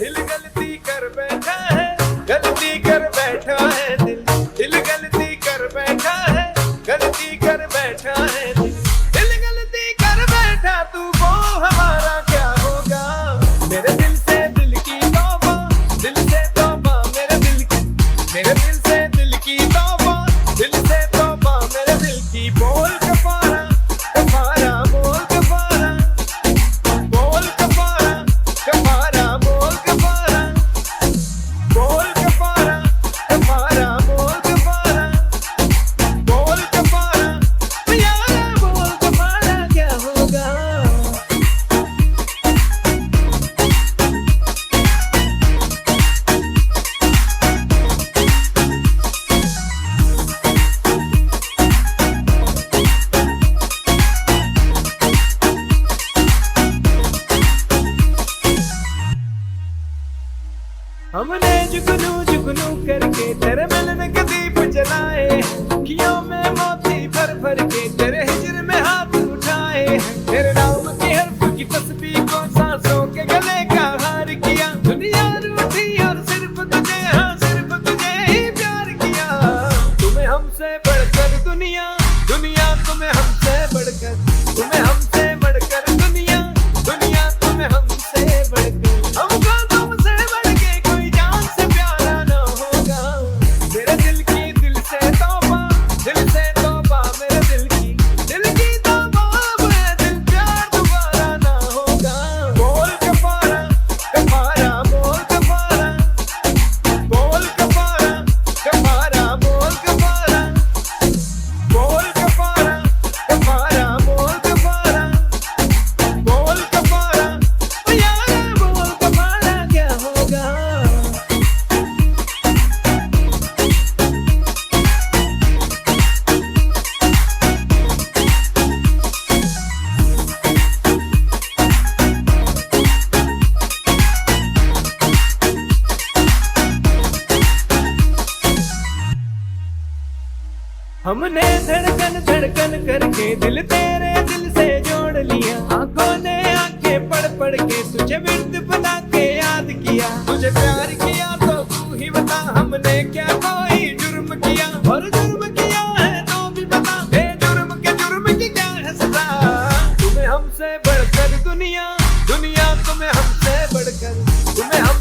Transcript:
दिल गलती कर बैठा है, गलती कर बैठा है दिल। दिल गलती कर बैठा है, गलती कर बैठा है दिल। दिल गलती कर बैठा तू वो हमारा क्या होगा। मेरे दिल से दिल की तौबा, दिल से तौबा मेरे दिल की, मेरे दिल से दिल की तौबा, दिल से तौबा मेरे दिल की। बोल कफारा कफारा बोल कफारा, बोल कफारा कफारा बोल कफारा, बोल कफारा कफारा बोल कफारा, बोल कफारा यारा बोल कफारा क्या होगा। हमने जुगनू जुगनू करके तेरे मिलन के दीप जलाए, अखियों में मोती भर भर के तेरे हिजर में हाथ उठाए। तेरे नाम की हर्फ की तस्बीह को सांसों के गले का हार किया। दुनिया रूठी और सिर्फ तुझे, हाँ सिर्फ तुझे ही प्यार किया। तुम्हें हमसे बढ़कर दुनिया, दुनिया तुम्हें हमसे बढ़कर, तुम्हें हमसे बढ़कर दुनिया, दुनिया तुम्हें हमसे बढ़कर। हमको तुमसे बढ़ के कोई जान से प्यारा न होगा। मेरे दिल की दिल से तौबा, दिल से तौबा मेरे दिल की तौबा। मेरा दिल प्यार दोबारा न होगा। बोल कफारा कफारा बोल कफारा, बोल कफारा कफारा बोल कफारा, बोल कफारा कफारा बोल कफारा, बोल कफारा यारा बोल कफारा क्या होगा। हमने धड़कन धड़कन करके दिल तेरे दिल से जोड़ लिया। आंखों ने आंखें पढ़ पढ़ के तुझे विर्द बना के याद किया। तुझे प्यार किया तो तू ही बता, हमने क्या कोई जुर्म किया। और जुर्म किया है तो भी बता, बेजुर्म के जुर्म की क्या है सजा। तुम्हें हमसे बढ़कर दुनिया, दुनिया तुम्हें हमसे बढ़कर, तुम्हें हम